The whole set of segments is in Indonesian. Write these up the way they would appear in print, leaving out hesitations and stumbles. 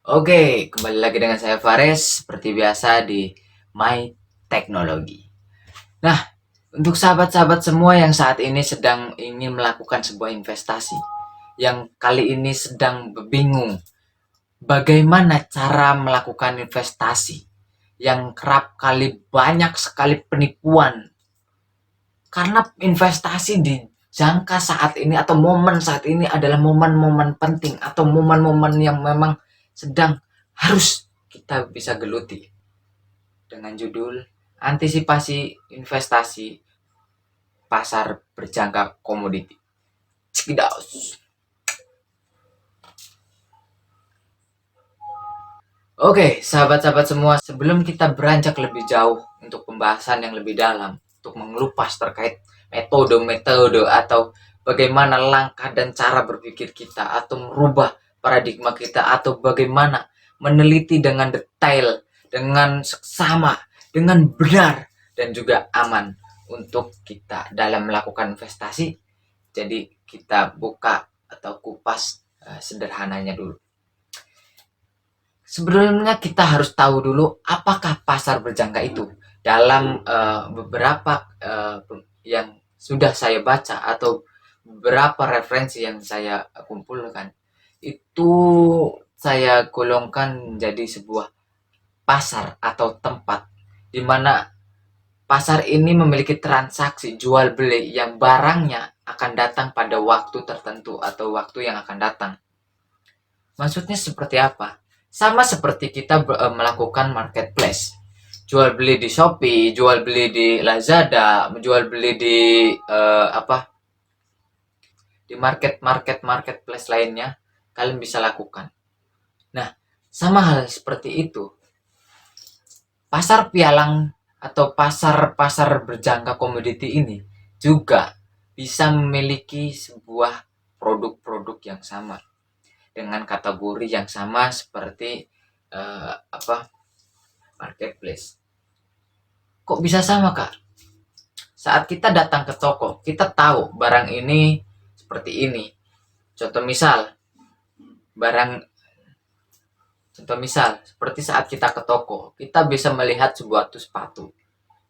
Oke, kembali lagi dengan saya Fares seperti biasa di My Teknologi. Nah, untuk sahabat-sahabat semua yang saat ini sedang ingin melakukan sebuah investasi, yang kali ini sedang bingung bagaimana cara melakukan investasi, yang kerap kali banyak sekali penipuan karena investasi di jangka saat ini atau momen saat ini adalah momen-momen penting atau momen-momen yang memang sedang harus kita bisa geluti dengan judul antisipasi investasi pasar berjangka komoditi. Cikidaus. Oke, sahabat-sahabat semua, sebelum kita beranjak lebih jauh untuk pembahasan yang lebih dalam, untuk mengelupas terkait metode-metode atau bagaimana langkah dan cara berpikir kita, atau merubah paradigma kita, atau bagaimana meneliti dengan detail, dengan seksama, dengan benar, dan juga aman untuk kita dalam melakukan investasi. Jadi kita buka atau kupas sederhananya dulu. Sebelumnya kita harus tahu dulu apakah pasar berjangka itu. Dalam beberapa yang sudah saya baca atau beberapa referensi yang saya kumpulkan, itu saya golongkan menjadi sebuah pasar atau tempat di mana pasar ini memiliki transaksi jual beli yang barangnya akan datang pada waktu tertentu atau waktu yang akan datang. Maksudnya seperti apa? Sama seperti kita melakukan marketplace. Jual beli di Shopee, jual beli di Lazada, jual beli di apa? Di marketplace lainnya, kalian bisa lakukan. Nah, sama hal seperti itu. Pasar pialang atau pasar-pasar berjangka komoditi ini juga bisa memiliki sebuah produk-produk yang sama dengan kategori yang sama seperti apa marketplace. Kok bisa sama, Kak? Saat kita datang ke toko, kita tahu barang ini seperti ini. Contoh misal, barang contoh misal seperti saat kita ke toko, kita bisa melihat sebuah sepatu.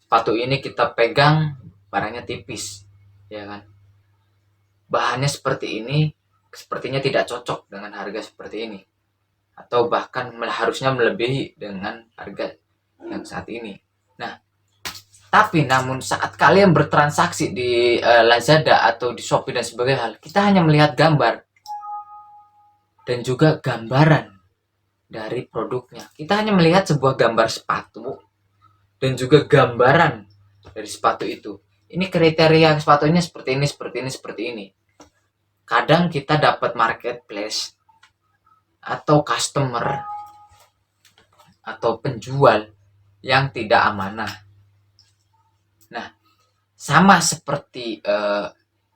Sepatu ini kita pegang, barangnya tipis, ya kan? Bahannya seperti ini, sepertinya tidak cocok dengan harga seperti ini. Atau bahkan harusnya melebihi dengan harga yang saat ini. Nah, tapi namun saat kalian bertransaksi di Lazada atau di Shopee dan sebagainya, kita hanya melihat gambar dan juga gambaran dari produknya. Kita hanya melihat sebuah gambar sepatu dan juga gambaran dari sepatu itu. Ini kriteria sepatunya seperti ini, seperti ini, seperti ini. Kadang kita dapat marketplace atau customer atau penjual yang tidak amanah. Nah, sama seperti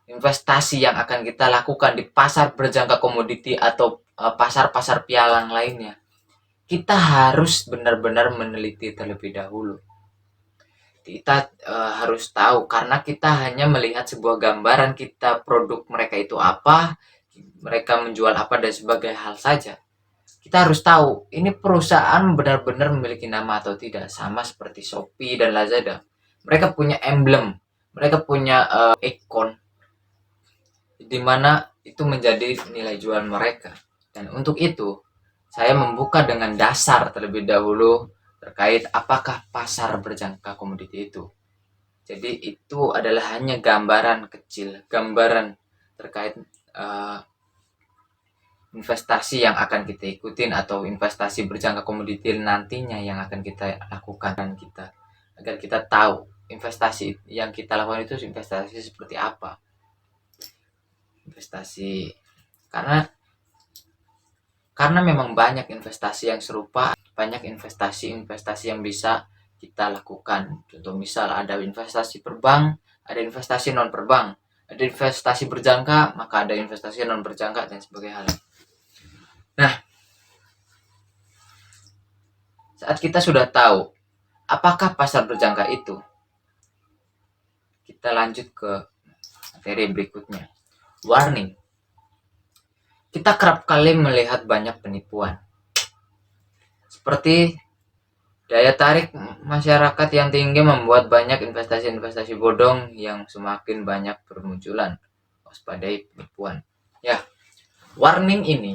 investasi yang akan kita lakukan di pasar berjangka komoditi atau pasar-pasar pialang lainnya, kita harus benar-benar meneliti terlebih dahulu. Kita harus tahu karena kita hanya melihat sebuah gambaran kita produk mereka itu apa, mereka menjual apa dan sebagai hal saja. Kita harus tahu ini perusahaan benar-benar memiliki nama atau tidak, sama seperti Shopee dan Lazada. Mereka punya emblem, mereka punya ikon di mana itu menjadi nilai jual mereka. Dan untuk itu, saya membuka dengan dasar terlebih dahulu terkait apakah pasar berjangka komoditi itu. Jadi itu adalah hanya gambaran kecil, gambaran terkait investasi yang akan kita ikutin atau investasi berjangka komoditi nantinya yang akan kita lakukan dan kita agar kita tahu investasi yang kita lakukan itu investasi seperti apa. Investasi karena memang banyak investasi yang serupa, banyak investasi yang bisa kita lakukan. Contoh misal ada investasi perbank, ada investasi non perbank, ada investasi berjangka, maka ada investasi non berjangka dan sebagainya. Nah, saat kita sudah tahu apakah pasar berjangka itu, kita lanjut ke materi berikutnya. Warning. Kita kerap kali melihat banyak penipuan. Seperti daya tarik masyarakat yang tinggi membuat banyak investasi-investasi bodong yang semakin banyak bermunculan. Waspadai penipuan. Ya, warning ini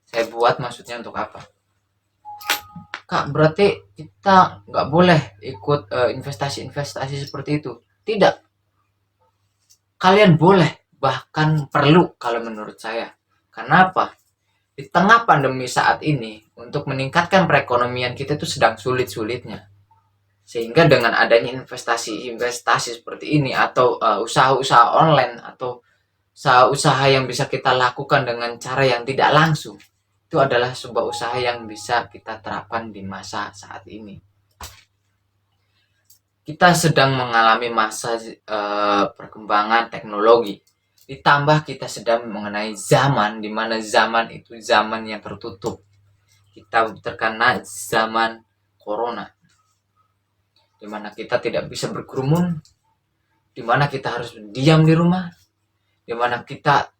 saya buat maksudnya untuk apa? Kak, berarti kita nggak boleh ikut investasi-investasi seperti itu. Tidak, kalian boleh, bahkan perlu kalau menurut saya. Kenapa? Di tengah pandemi saat ini, untuk meningkatkan perekonomian kita itu sedang sulit-sulitnya. Sehingga dengan adanya investasi-investasi seperti ini atau usaha-usaha online atau usaha-usaha yang bisa kita lakukan dengan cara yang tidak langsung, itu adalah sebuah usaha yang bisa kita terapkan di masa saat ini. Kita sedang mengalami masa perkembangan teknologi, ditambah kita sedang mengenai zaman di mana zaman itu zaman yang tertutup. Kita terkena zaman corona, di mana kita tidak bisa berkerumun, di mana kita harus diam di rumah, di mana kita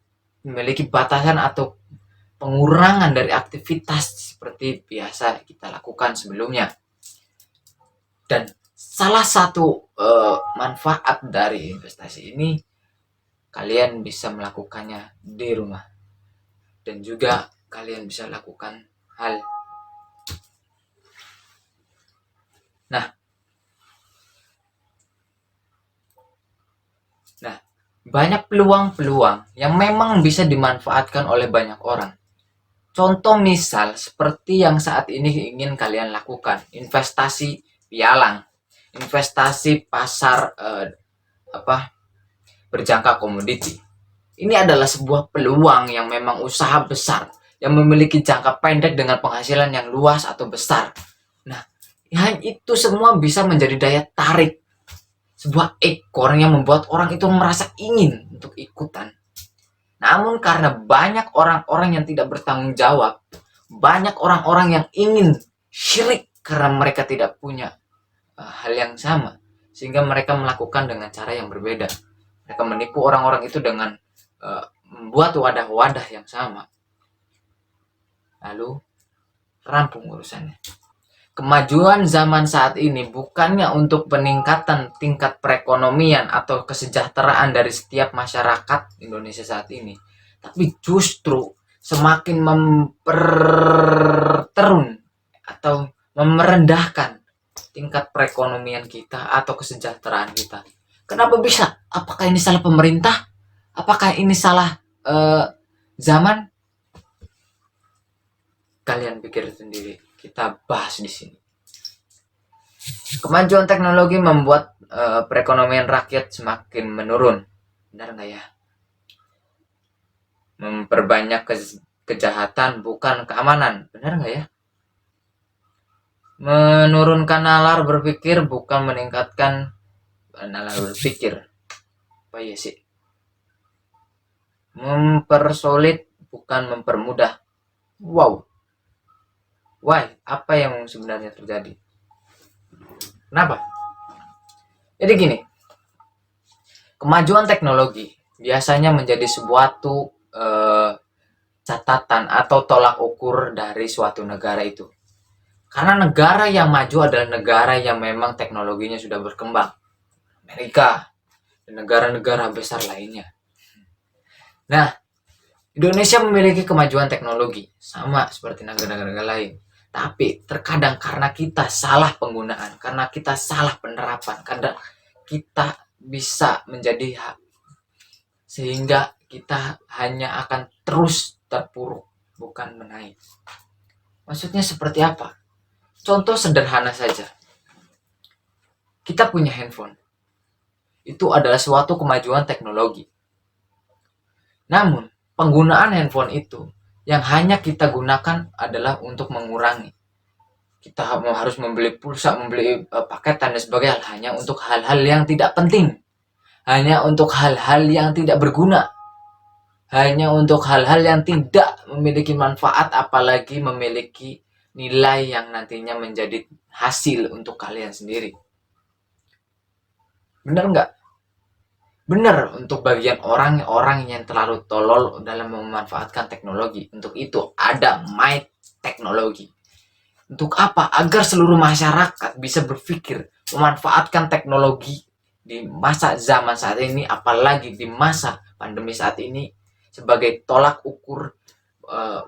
memiliki batasan atau pengurangan dari aktivitas seperti biasa kita lakukan sebelumnya. Dan salah satu manfaat dari investasi ini, kalian bisa melakukannya di rumah, dan juga kalian bisa lakukan hal. Nah, banyak peluang-peluang yang memang bisa dimanfaatkan oleh banyak orang. Contoh misal seperti yang saat ini ingin kalian lakukan, investasi pialang, investasi pasar berjangka komoditi. Ini adalah sebuah peluang yang memang usaha besar yang memiliki jangka pendek dengan penghasilan yang luas atau besar. Nah, itu semua bisa menjadi daya tarik, sebuah ekor yang membuat orang itu merasa ingin untuk ikutan. Namun karena banyak orang-orang yang tidak bertanggung jawab, banyak orang-orang yang ingin syirik karena mereka tidak punya hal yang sama, sehingga mereka melakukan dengan cara yang berbeda. Mereka menipu orang-orang itu dengan membuat wadah-wadah yang sama, lalu rampung urusannya. Kemajuan zaman saat ini bukannya untuk peningkatan tingkat perekonomian atau kesejahteraan dari setiap masyarakat Indonesia saat ini, tapi justru semakin memperterun atau merendahkan tingkat perekonomian kita atau kesejahteraan kita. Kenapa bisa? Apakah ini salah pemerintah? Apakah ini salah zaman? Kalian pikir sendiri. Kita bahas di sini. Kemajuan teknologi membuat perekonomian rakyat semakin menurun. Benar nggak ya? Memperbanyak kejahatan bukan keamanan. Benar nggak ya? Menurunkan nalar berpikir bukan meningkatkan nalar berpikir. Apa ya sih? Mempersulit bukan mempermudah. Wow. Why? Apa yang sebenarnya terjadi? Kenapa? Jadi gini, kemajuan teknologi biasanya menjadi suatu catatan atau tolak ukur dari suatu negara itu. Karena negara yang maju adalah negara yang memang teknologinya sudah berkembang. Amerika dan negara-negara besar lainnya. Nah, Indonesia memiliki kemajuan teknologi sama seperti negara-negara lain. Tapi terkadang karena kita salah penggunaan, karena kita salah penerapan, karena kita bisa menjadi sehingga kita hanya akan terus terpuruk, bukan menaik. Maksudnya seperti apa? Contoh sederhana saja. Kita punya handphone. Itu adalah suatu kemajuan teknologi. Namun, penggunaan handphone itu yang hanya kita gunakan adalah untuk mengurangi. Kita harus membeli pulsa, membeli paket dan sebagainya hanya untuk hal-hal yang tidak penting. Hanya untuk hal-hal yang tidak berguna. Hanya untuk hal-hal yang tidak memiliki manfaat, apalagi memiliki nilai yang nantinya menjadi hasil untuk kalian sendiri. Bener nggak? Benar untuk bagian orang-orang yang terlalu tolol dalam memanfaatkan teknologi. Untuk itu ada My Teknologi. Untuk apa? Agar seluruh masyarakat bisa berpikir memanfaatkan teknologi di masa zaman saat ini, apalagi di masa pandemi saat ini, sebagai tolak ukur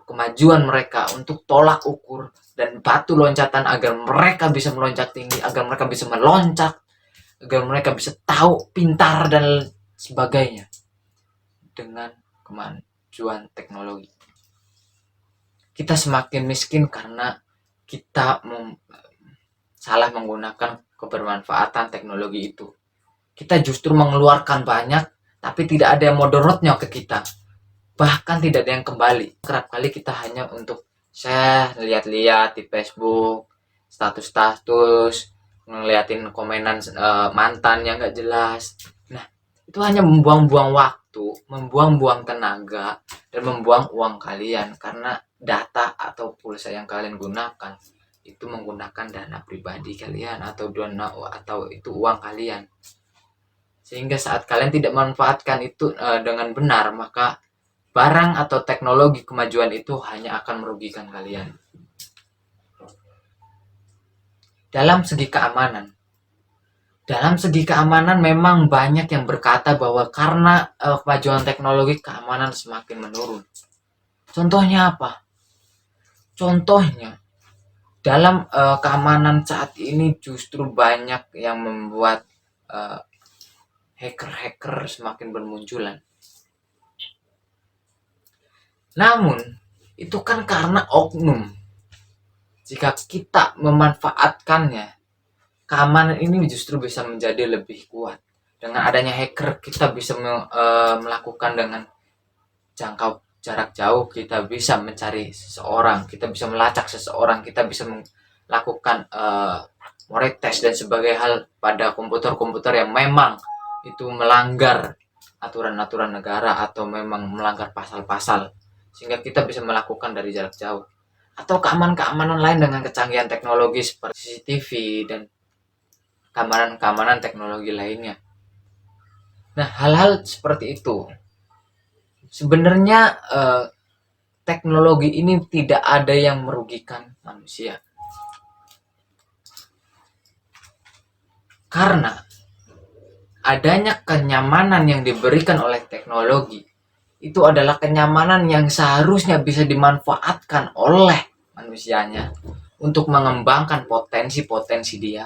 kemajuan mereka, untuk tolak ukur dan batu loncatan agar mereka bisa meloncat tinggi, agar mereka bisa meloncat, agar mereka bisa tahu, pintar dan sebagainya dengan kemajuan teknologi. Kita semakin miskin karena kita salah menggunakan kebermanfaatan teknologi itu. Kita justru mengeluarkan banyak, tapi tidak ada yang mudaratnya ke kita. Bahkan tidak ada yang kembali. Kerap kali kita hanya untuk share, lihat-lihat di Facebook, status-status, ngeliatin komenan mantan yang gak jelas. Nah, itu hanya membuang-buang waktu, membuang-buang tenaga, dan membuang uang kalian. Karena data atau pulsa yang kalian gunakan itu menggunakan dana pribadi kalian atau itu uang kalian. Sehingga saat kalian tidak memanfaatkan itu dengan benar, maka barang atau teknologi kemajuan itu hanya akan merugikan kalian. Dalam segi keamanan memang banyak yang berkata bahwa karena kemajuan teknologi keamanan semakin menurun. Contohnya apa? Contohnya dalam keamanan saat ini justru banyak yang membuat hacker-hacker semakin bermunculan. Namun itu kan karena oknum. Jika kita memanfaatkannya, keamanan ini justru bisa menjadi lebih kuat. Dengan adanya hacker, kita bisa melakukan dengan jangkau jarak jauh, kita bisa mencari seseorang, kita bisa melacak seseorang, kita bisa melakukan moretes dan sebagainya hal pada komputer-komputer yang memang itu melanggar aturan-aturan negara atau memang melanggar pasal-pasal, sehingga kita bisa melakukan dari jarak jauh. Atau keamanan-keamanan lain dengan kecanggihan teknologi seperti CCTV dan keamanan-keamanan teknologi lainnya. Nah, hal-hal seperti itu sebenarnya teknologi ini tidak ada yang merugikan manusia. Karena adanya kenyamanan yang diberikan oleh teknologi itu adalah kenyamanan yang seharusnya bisa dimanfaatkan oleh manusianya untuk mengembangkan potensi-potensi dia,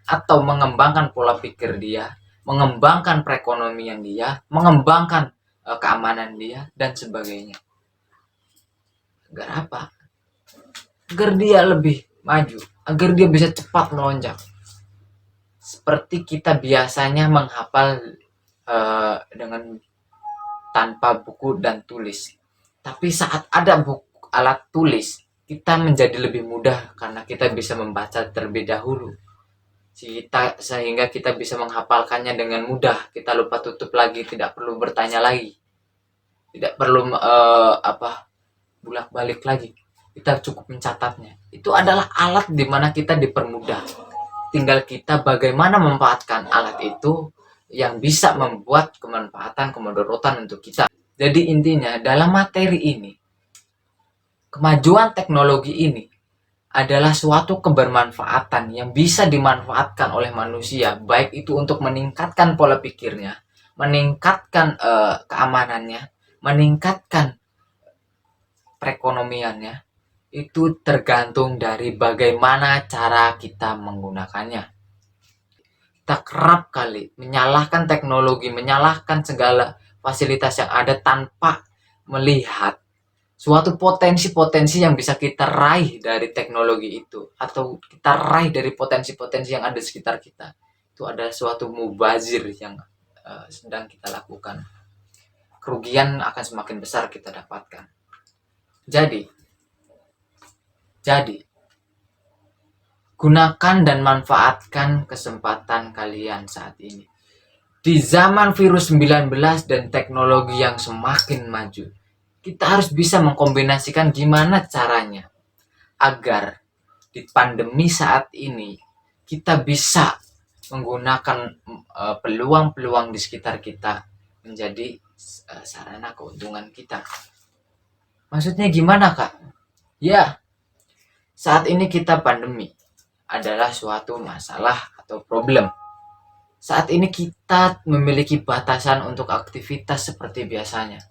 atau mengembangkan pola pikir dia, mengembangkan perekonomian dia, mengembangkan keamanan dia dan sebagainya. Agar apa? Agar dia lebih maju, agar dia bisa cepat melonjak. Seperti kita biasanya menghafal dengan tanpa buku dan tulis. Tapi saat ada buku alat tulis, kita menjadi lebih mudah karena kita bisa membaca terlebih dahulu. Sehingga kita bisa menghafalkannya dengan mudah. Kita lupa tutup lagi, tidak perlu bertanya lagi, tidak perlu bolak-balik lagi. Kita cukup mencatatnya. Itu adalah alat di mana kita dipermudah. Tinggal kita bagaimana memanfaatkan alat itu yang bisa membuat kemanfaatan untuk kita. Jadi intinya dalam materi ini, kemajuan teknologi ini adalah suatu kebermanfaatan yang bisa dimanfaatkan oleh manusia, baik itu untuk meningkatkan pola pikirnya, meningkatkan keamanannya, meningkatkan perekonomiannya. Itu tergantung dari bagaimana cara kita menggunakannya. Kita kerap kali menyalahkan teknologi, menyalahkan segala fasilitas yang ada tanpa melihat suatu potensi-potensi yang bisa kita raih dari teknologi itu, atau kita raih dari potensi-potensi yang ada di sekitar kita. Itu adalah suatu mubazir yang sedang kita lakukan. Kerugian akan semakin besar kita dapatkan. Jadi gunakan dan manfaatkan kesempatan kalian saat ini. Di zaman virus 19 dan teknologi yang semakin maju, kita harus bisa mengkombinasikan gimana caranya agar di pandemi saat ini kita bisa menggunakan peluang-peluang di sekitar kita menjadi sarana keuntungan kita. Maksudnya gimana, Kak? Ya, Saat ini kita pandemi adalah suatu masalah atau problem. Saat ini kita memiliki batasan untuk aktivitas seperti biasanya.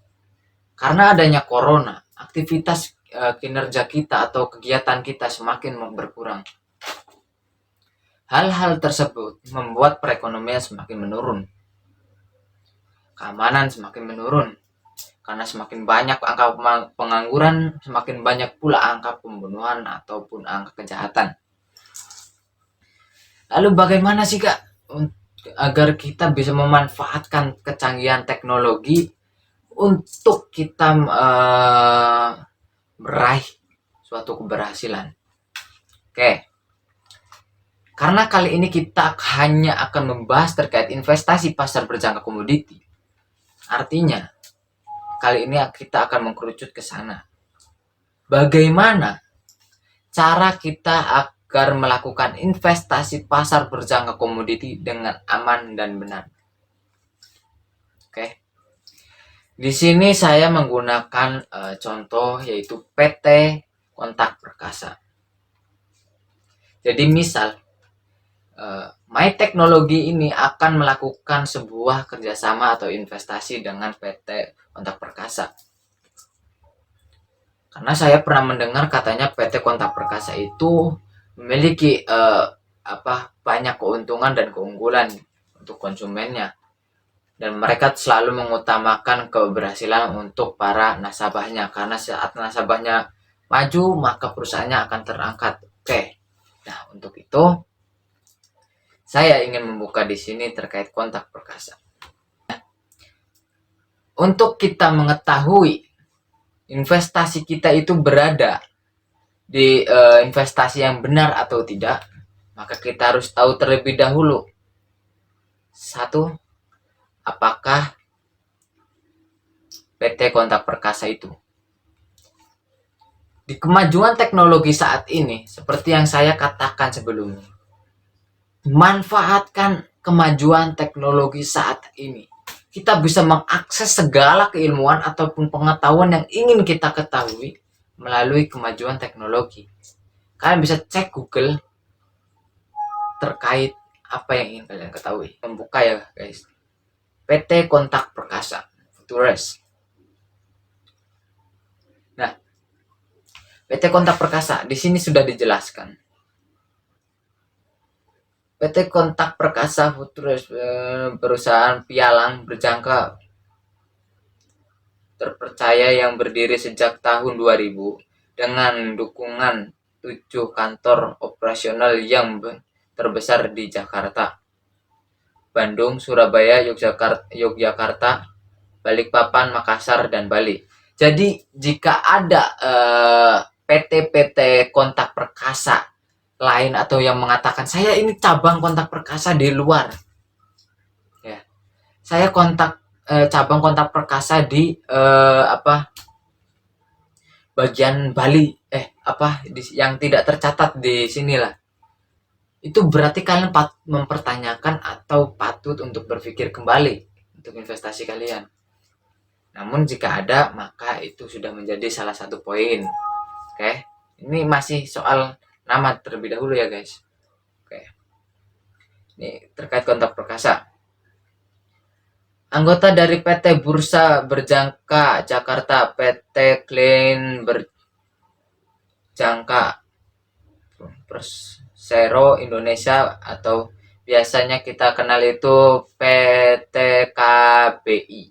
Karena adanya corona, aktivitas kinerja kita atau kegiatan kita semakin berkurang. Hal-hal tersebut membuat perekonomian semakin menurun. Keamanan semakin menurun. Karena semakin banyak angka pengangguran, semakin banyak pula angka pembunuhan ataupun angka kejahatan. Lalu bagaimana sih Kak agar kita bisa memanfaatkan kecanggihan teknologi untuk kita meraih suatu keberhasilan? Oke. Karena kali ini kita hanya akan membahas terkait investasi pasar berjangka komoditi. Artinya, kali ini kita akan mengkerucut ke sana. Bagaimana cara kita agar melakukan investasi pasar berjangka komoditi dengan aman dan benar? Oke. Di sini saya menggunakan contoh yaitu PT Kontak Perkasa. Jadi misal My Teknologi ini akan melakukan sebuah kerjasama atau investasi dengan PT Kontak Perkasa. Karena saya pernah mendengar katanya PT Kontak Perkasa itu memiliki banyak keuntungan dan keunggulan untuk konsumennya. Dan mereka selalu mengutamakan keberhasilan untuk para nasabahnya. Karena saat nasabahnya maju, maka perusahaannya akan terangkat. Oke. Nah, untuk itu saya ingin membuka di sini terkait Kontak Perkasa. Untuk kita mengetahui investasi kita itu berada di investasi yang benar atau tidak, maka kita harus tahu terlebih dahulu. Satu, apakah PT Kontak Perkasa itu di kemajuan teknologi saat ini, seperti yang saya katakan sebelumnya, manfaatkan kemajuan teknologi saat ini. Kita bisa mengakses segala keilmuan ataupun pengetahuan yang ingin kita ketahui melalui kemajuan teknologi. Kalian bisa cek Google terkait apa yang ingin kalian ketahui. Membuka ya guys. PT Kontak Perkasa Futures. Nah, PT Kontak Perkasa di sini sudah dijelaskan. PT Kontak Perkasa Futures perusahaan pialang berjangka terpercaya yang berdiri sejak tahun 2000 dengan dukungan 7 kantor operasional yang terbesar di Jakarta, Bandung, Surabaya, Yogyakarta, Balikpapan, Makassar, dan Bali. Jadi jika ada PT-PT Kontak Perkasa lain atau yang mengatakan saya ini cabang Kontak Perkasa di luar, ya, saya cabang Kontak Perkasa di bagian Bali, yang tidak tercatat di sinilah, itu berarti kalian mempertanyakan atau patut untuk berpikir kembali untuk investasi kalian. Namun jika ada, maka itu sudah menjadi salah satu poin. Oke, ini masih soal nama terlebih dahulu ya guys. Oke, ini terkait Kontak Perkasa. Anggota dari PT Bursa Berjangka Jakarta, PT Clean Berjangka Persero Indonesia, atau biasanya kita kenal itu PT KBI.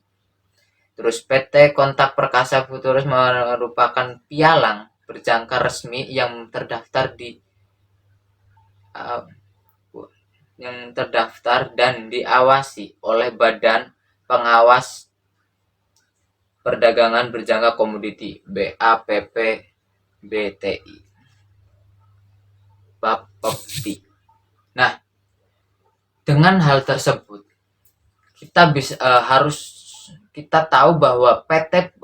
Terus PT Kontak Perkasa Futures merupakan pialang berjangka resmi yang terdaftar dan diawasi oleh Badan Pengawas Perdagangan Berjangka Komoditi BAPPTI. Nah, dengan hal tersebut kita kita tahu bahwa PT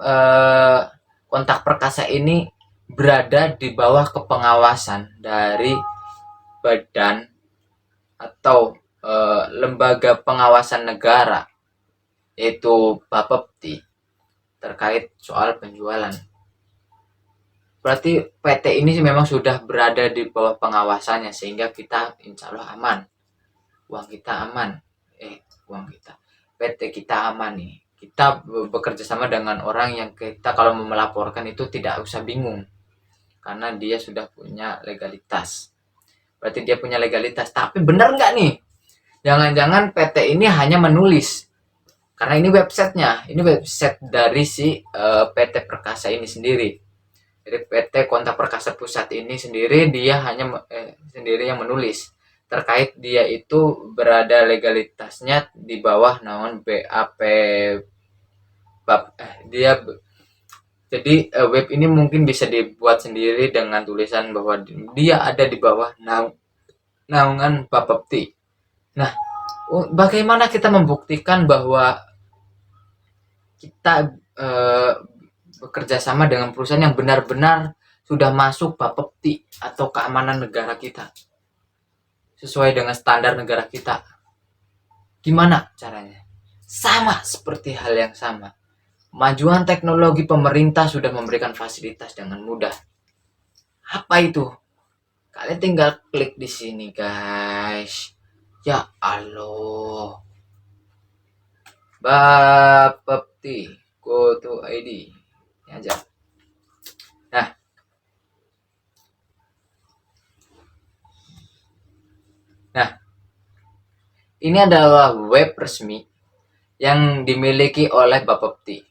Kontak Perkasa ini berada di bawah kepengawasan dari badan atau lembaga pengawasan negara, yaitu BAPPTI, terkait soal penjualan. berarti PT ini memang sudah berada di bawah pengawasannya, sehingga kita insya Allah aman, uang kita aman, uang kita, PT kita aman nih. Kita bekerja sama dengan orang yang kita kalau mau melaporkan itu tidak usah bingung, karena dia sudah punya legalitas. Berarti dia punya legalitas. Tapi benar nggak nih? Jangan-jangan PT ini hanya menulis, karena ini websitenya, ini website dari si PT Perkasa ini sendiri. Jadi PT Kontak Perkasa Pusat ini sendiri dia hanya sendiri yang menulis terkait dia itu berada legalitasnya di bawah naon BAP dia. Jadi web ini mungkin bisa dibuat sendiri dengan tulisan bahwa dia ada di bawah naungan Bapepti. Nah, bagaimana kita membuktikan bahwa kita bekerja sama dengan perusahaan yang benar-benar sudah masuk Bapepti atau keamanan negara kita sesuai dengan standar negara kita? Gimana caranya? Sama seperti hal yang sama. Kemajuan teknologi pemerintah sudah memberikan fasilitas dengan mudah. Apa itu? Kalian tinggal klik di sini, guys. Ya Allah. Bapepti go to ID. Ini aja. Nah, ini adalah web resmi yang dimiliki oleh Bapepti.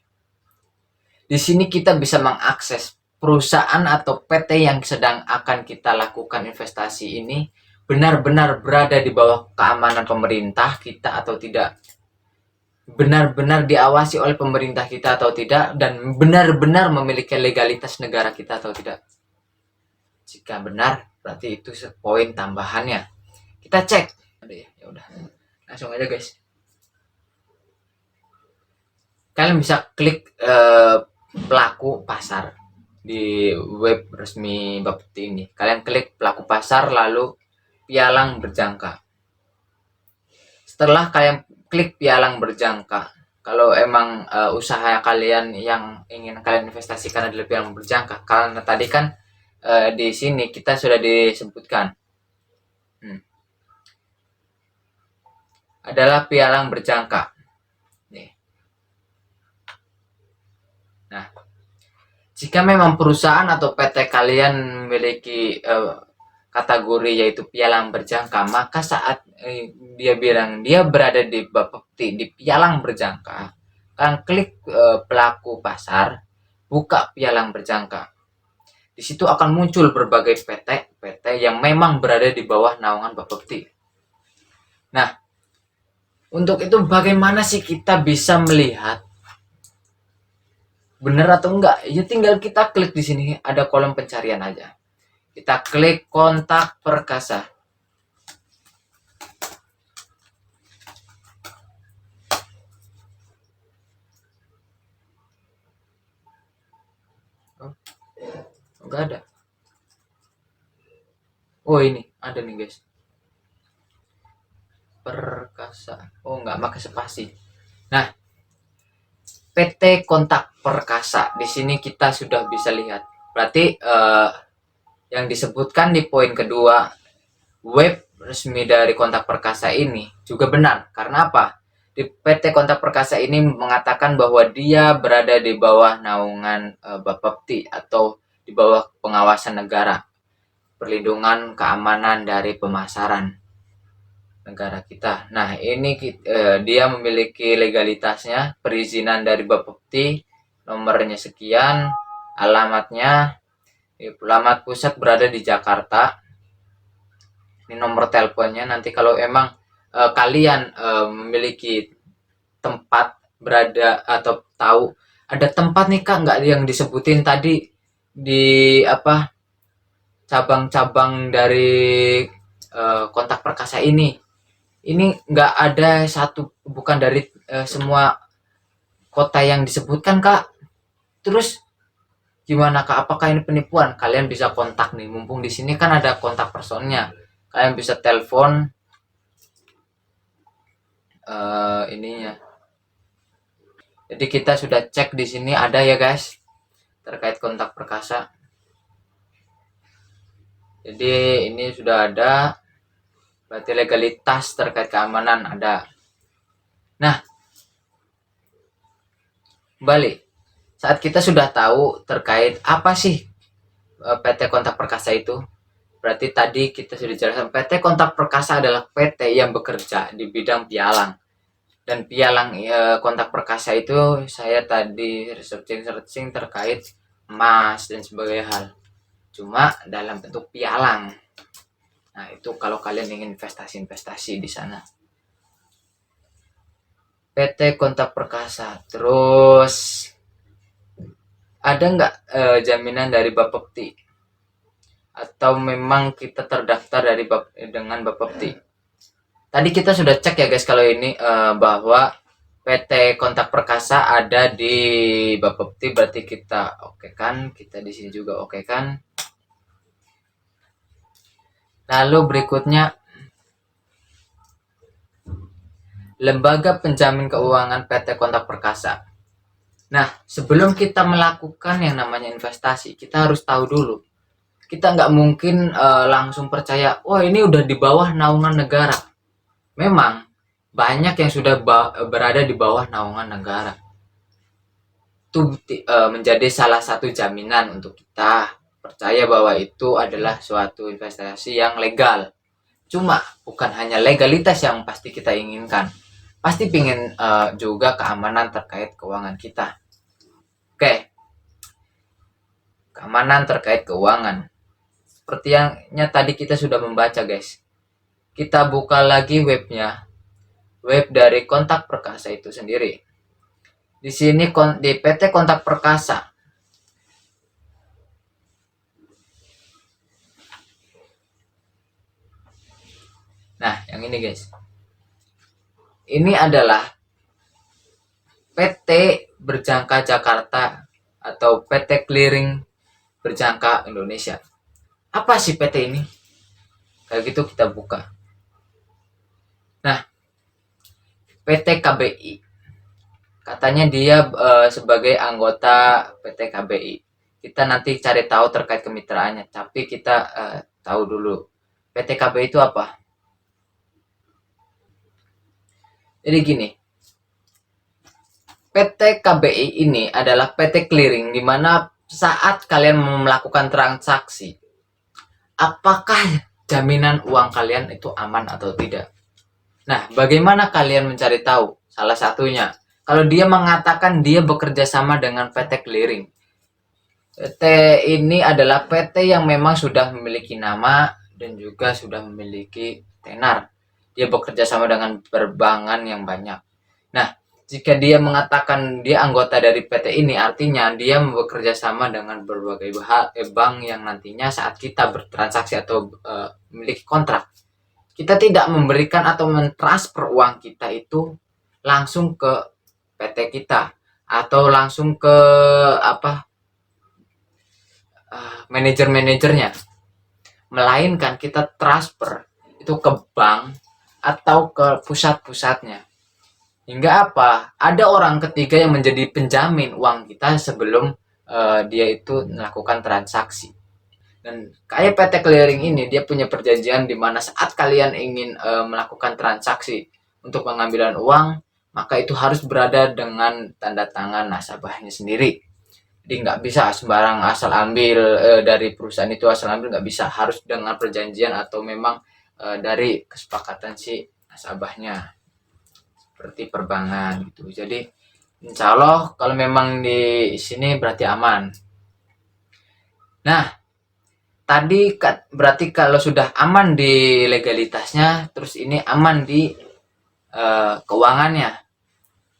Di sini kita bisa mengakses perusahaan atau PT yang sedang akan kita lakukan investasi ini benar-benar berada di bawah keamanan pemerintah kita atau tidak, benar-benar diawasi oleh pemerintah kita atau tidak, dan benar-benar memiliki legalitas negara kita atau tidak. Jika benar, berarti itu poin tambahannya. Kita cek. Ya udah, langsung aja guys. Kalian bisa klik pelaku pasar di web resmi Bapepti ini. Kalian klik pelaku pasar lalu pialang berjangka. Setelah kalian klik pialang berjangka, kalau emang usaha kalian yang ingin kalian investasikan adalah pialang berjangka, karena tadi kan di sini kita sudah disebutkan adalah pialang berjangka. Nah, jika memang perusahaan atau PT kalian memiliki kategori yaitu pialang berjangka, maka saat dia bilang dia berada di Bapepti di pialang berjangka, kan klik pelaku pasar, buka pialang berjangka. Di situ akan muncul berbagai PT yang memang berada di bawah naungan Bapepti. Nah, untuk itu bagaimana sih kita bisa melihat benar atau enggak? Ya tinggal kita klik di sini, ada kolom pencarian aja. Kita klik Kontak Perkasa. Enggak ada. Oh, ini ada nih guys. Perkasa. Oh, enggak pakai spasi. Nah, PT Kontak Perkasa. Di sini kita sudah bisa lihat. Berarti yang disebutkan di poin kedua, web resmi dari Kontak Perkasa ini juga benar. Karena apa? Di PT Kontak Perkasa ini mengatakan bahwa dia berada di bawah naungan Bapepti atau di bawah pengawasan negara, perlindungan keamanan dari pemasaran negara kita. Nah, ini dia memiliki legalitasnya, perizinan dari Bapepti, nomornya sekian, alamatnya, alamat pusat berada di Jakarta. Ini nomor teleponnya. Nanti kalau emang kalian memiliki tempat berada atau tahu ada tempat nih Kak nggak yang disebutin tadi di apa cabang-cabang dari Kontak Perkasa ini nggak ada satu, bukan dari semua kota yang disebutkan Kak. Terus gimana Kak? Apakah ini penipuan? Kalian bisa kontak nih, mumpung di sini kan ada kontak personnya. Kalian bisa telepon ininya. Jadi kita sudah cek di sini ada ya guys terkait Kontak Perkasa. Jadi ini sudah ada, berarti legalitas terkait keamanan ada. Nah, kembali saat kita sudah tahu terkait apa sih PT Kontak Perkasa itu, berarti tadi kita sudah jelaskan PT Kontak Perkasa adalah PT yang bekerja di bidang pialang. Dan pialang Kontak Perkasa itu saya tadi searching terkait emas dan sebagainya hal. Cuma dalam bentuk pialang. Nah, itu kalau kalian ingin investasi di sana. PT Kontak Perkasa. Terus ada nggak jaminan dari Bapepti? Atau memang kita terdaftar dengan Bapepti? Tadi kita sudah cek ya guys kalau ini bahwa PT Kontak Perkasa ada di Bapepti, berarti kita oke kan, kita di sini juga oke kan. Lalu berikutnya Lembaga Penjamin Keuangan PT Kontak Perkasa. Nah, sebelum kita melakukan yang namanya investasi, kita harus tahu dulu. Kita nggak mungkin langsung percaya, oh ini udah di bawah naungan negara. Memang banyak yang sudah berada di bawah naungan negara. Itu menjadi salah satu jaminan untuk kita percaya bahwa itu adalah suatu investasi yang legal. Cuma bukan hanya legalitas yang pasti kita inginkan, pasti pingin juga keamanan terkait keuangan kita. Oke, keamanan terkait keuangan. Seperti yang tadi kita sudah membaca guys. Kita buka lagi webnya, web dari Kontak Perkasa itu sendiri. Di sini di PT Kontak Perkasa. Nah, yang ini guys. Ini adalah PT Berjangka Jakarta atau PT Clearing Berjangka Indonesia. Apa sih PT ini? Kayak gitu kita buka. Nah, PT KBI. Katanya dia sebagai anggota PT KBI. Kita nanti cari tahu terkait kemitraannya, tapi kita tahu dulu. PT KBI itu apa? Jadi gini, PT KBI ini adalah PT clearing di mana saat kalian melakukan transaksi, apakah jaminan uang kalian itu aman atau tidak? Nah, bagaimana kalian mencari tahu? Salah satunya, kalau dia mengatakan dia bekerja sama dengan PT clearing. PT ini adalah PT yang memang sudah memiliki nama dan juga sudah memiliki tenar. Dia bekerja sama dengan perbankan yang banyak. Nah, jika dia mengatakan dia anggota dari PT ini, artinya dia bekerja sama dengan berbagai bank yang nantinya saat kita bertransaksi atau memiliki kontrak, kita tidak memberikan atau mentransfer uang kita itu langsung ke PT kita atau langsung ke manajer-manajernya, melainkan kita transfer itu ke bank atau ke pusat-pusatnya. Hingga apa? Ada orang ketiga yang menjadi penjamin uang kita sebelum dia itu melakukan transaksi. Dan kayak PT Clearing ini dia punya perjanjian di mana saat kalian ingin melakukan transaksi untuk pengambilan uang, maka itu harus berada dengan tanda tangan nasabahnya sendiri. Jadi nggak bisa sembarang asal ambil dari perusahaan itu, asal ambil nggak bisa, harus dengan perjanjian atau memang dari kesepakatan si nasabahnya seperti perbankan gitu. Jadi insya Allah kalau memang di sini berarti aman. Nah, tadi berarti kalau sudah aman di legalitasnya, terus ini aman di keuangannya,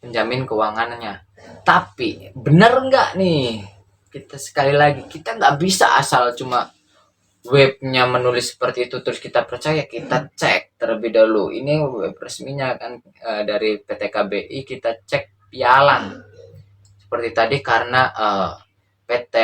penjamin keuangannya. Tapi benar nggak nih? Kita sekali lagi, kita nggak bisa asal cuma webnya menulis seperti itu terus kita percaya. Kita cek terlebih dahulu. Ini web resminya kan dari PT KBI, kita cek pialang. Seperti tadi karena PT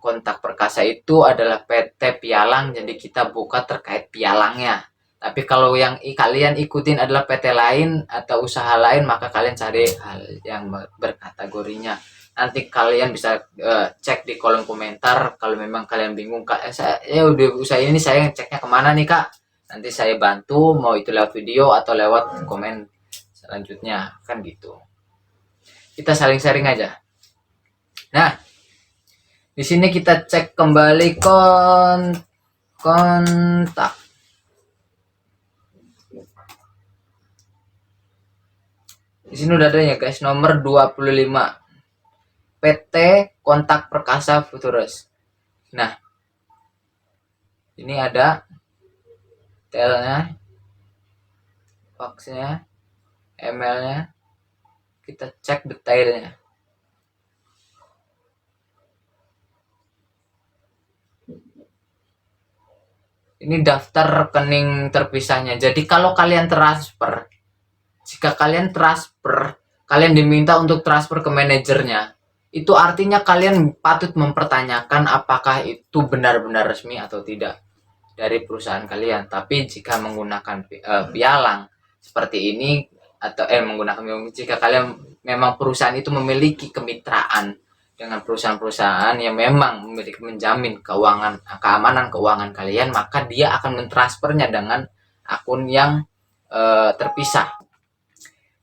Kontak Perkasa itu adalah PT pialang, jadi kita buka terkait pialangnya. Tapi kalau yang kalian ikutin adalah PT lain atau usaha lain, maka kalian cari hal yang berkategorinya. Nanti kalian bisa cek di kolom komentar kalau memang kalian bingung, Kak, saya udah usaha ini, saya ngeceknya kemana nih, Kak? Nanti saya bantu, mau itu lewat video atau lewat komen selanjutnya, kan gitu. Kita saling sharing aja. Nah, di sini kita cek kembali kontak. Di sini udah ada ya guys, nomor 25. PT Kontak Perkasa Futurus. Nah, ini ada TL-nya, faxnya, emailnya. Kita cek detailnya. Ini daftar rekening terpisahnya. Jadi kalau kalian transfer, jika kalian transfer, kalian diminta untuk transfer ke manajernya, itu artinya kalian patut mempertanyakan apakah itu benar-benar resmi atau tidak dari perusahaan kalian. Tapi jika menggunakan pialang seperti ini atau menggunakan, jika kalian memang perusahaan itu memiliki kemitraan dengan perusahaan-perusahaan yang memang memiliki menjamin keamanan keuangan kalian, maka dia akan mentransfernya dengan akun yang terpisah.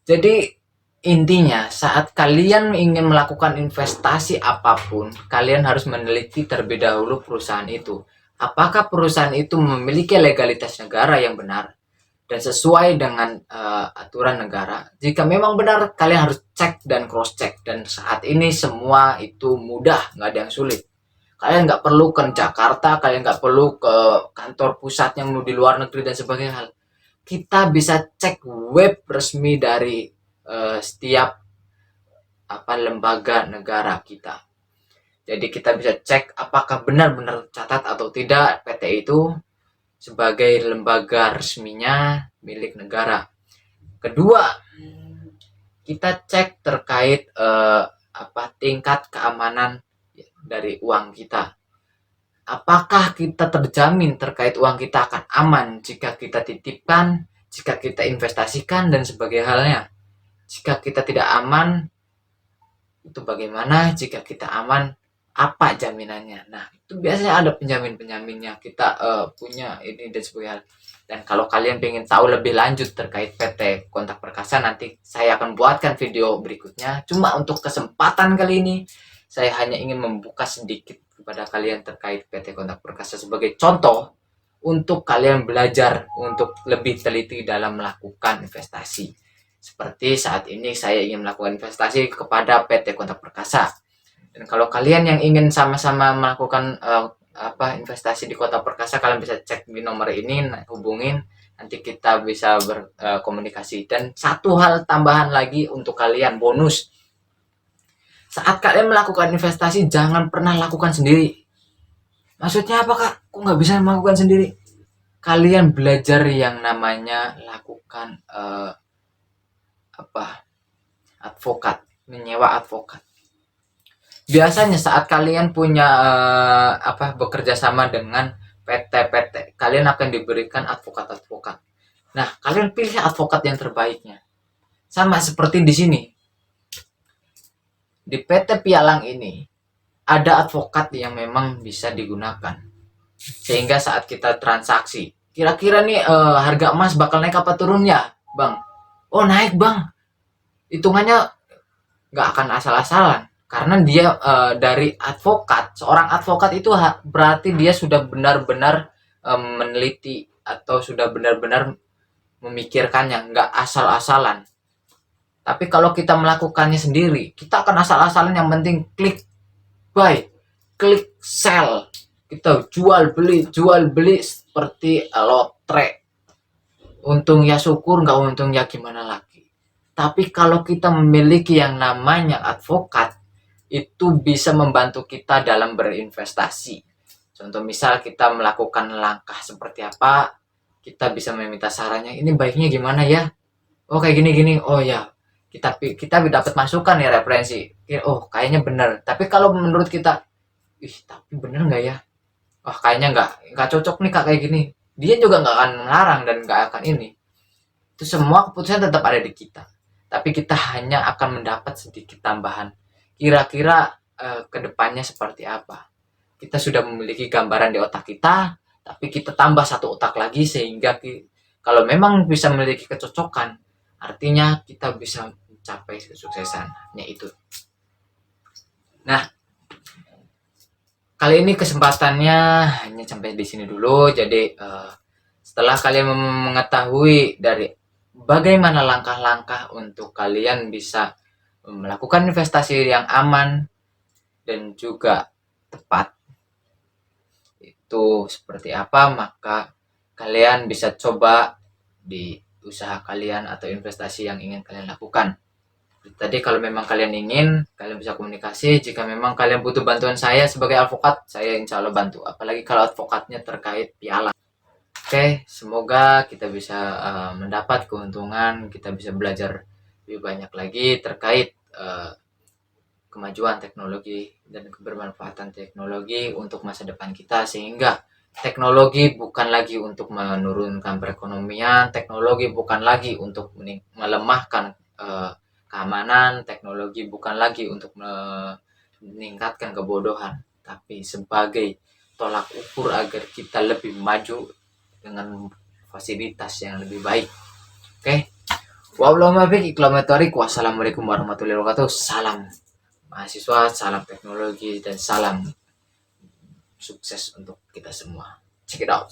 Jadi intinya saat kalian ingin melakukan investasi apapun, kalian harus meneliti terlebih dahulu perusahaan itu. Apakah perusahaan itu memiliki legalitas negara yang benar dan sesuai dengan aturan negara. Jika memang benar, kalian harus cek dan cross check. Dan saat ini semua itu mudah, nggak ada yang sulit. Kalian nggak perlu ke Jakarta, kalian nggak perlu ke kantor pusat yang di luar negeri dan sebagainya. Kita bisa cek web resmi dari setiap lembaga negara kita. Jadi kita bisa cek apakah benar-benar catat atau tidak PT itu sebagai lembaga resminya milik negara. Kedua, kita cek terkait tingkat keamanan dari uang kita. Apakah kita terjamin terkait uang kita akan aman jika kita titipkan, jika kita investasikan dan sebagainya halnya. Jika kita tidak aman, itu bagaimana? Jika kita aman, apa jaminannya? Nah, itu biasanya ada penjamin-penjaminnya. Kita punya ini dan sebagainya. Dan kalau kalian ingin tahu lebih lanjut terkait PT Kontak Perkasa, nanti saya akan buatkan video berikutnya. Cuma untuk kesempatan kali ini, saya hanya ingin membuka sedikit kepada kalian terkait PT Kontak Perkasa sebagai contoh untuk kalian belajar untuk lebih teliti dalam melakukan investasi. Seperti saat ini saya ingin melakukan investasi kepada PT Kontak Perkasa. Dan kalau kalian yang ingin sama-sama melakukan investasi di Kontak Perkasa, kalian bisa cek di nomor ini, hubungin, nanti kita bisa berkomunikasi. Dan satu hal tambahan lagi untuk kalian, bonus. Saat kalian melakukan investasi, jangan pernah lakukan sendiri. Maksudnya apa, Kak? Kok nggak bisa melakukan sendiri? Kalian belajar yang namanya lakukan advokat, menyewa advokat. Biasanya saat kalian punya bekerja sama dengan PT, kalian akan diberikan advokat. Nah, kalian pilih advokat yang terbaiknya. Sama seperti di sini. Di PT Pialang ini ada advokat yang memang bisa digunakan. Sehingga saat kita transaksi, kira-kira nih harga emas bakal naik apa turun ya, Bang? Oh, naik, Bang. Hitungannya nggak akan asal-asalan. Karena dia dari advokat, seorang advokat itu berarti dia sudah benar-benar meneliti atau sudah benar-benar memikirkannya, nggak asal-asalan. Tapi kalau kita melakukannya sendiri, kita akan asal-asalan, yang penting klik buy, klik sell. Kita jual beli seperti lotre. Untung ya syukur, nggak untung ya gimana lagi. Tapi kalau kita memiliki yang namanya advokat, itu bisa membantu kita dalam berinvestasi. Contoh misal kita melakukan langkah seperti apa, kita bisa meminta sarannya, ini baiknya gimana ya? Oh, kayak gini. Oh ya, kita dapat masukan ya, referensi. Oh, kayaknya bener. Tapi kalau menurut kita, tapi bener nggak ya? Oh, kayaknya nggak cocok nih, Kak, kayak gini. Dia juga nggak akan melarang dan nggak akan ini. Itu semua keputusan tetap ada di kita. Tapi kita hanya akan mendapat sedikit tambahan. kira-kira kedepannya seperti apa. Kita sudah memiliki gambaran di otak kita, tapi kita tambah satu otak lagi sehingga kalau memang bisa memiliki kecocokan, artinya kita bisa mencapai kesuksesannya itu. Nah, kali ini kesempatannya hanya sampai di sini dulu. Jadi setelah kalian mengetahui dari bagaimana langkah-langkah untuk kalian bisa melakukan investasi yang aman dan juga tepat, itu seperti apa, maka kalian bisa coba di usaha kalian atau investasi yang ingin kalian lakukan. Tadi kalau memang kalian ingin, kalian bisa komunikasi. Jika memang kalian butuh bantuan saya sebagai advokat, saya insya Allah bantu. Apalagi kalau advokatnya terkait piala. Oke, semoga kita bisa mendapat keuntungan, kita bisa belajar lebih banyak lagi terkait kemajuan teknologi dan kebermanfaatan teknologi untuk masa depan kita, sehingga teknologi bukan lagi untuk menurunkan perekonomian, teknologi bukan lagi untuk melemahkan keamanan, teknologi bukan lagi untuk meningkatkan kebodohan, tapi sebagai tolak ukur agar kita lebih maju dengan fasilitas yang lebih baik. Oke. Wassalamualaikum warahmatullahi wabarakatuh. Salam mahasiswa, salam teknologi, dan salam sukses untuk kita semua. Check it out.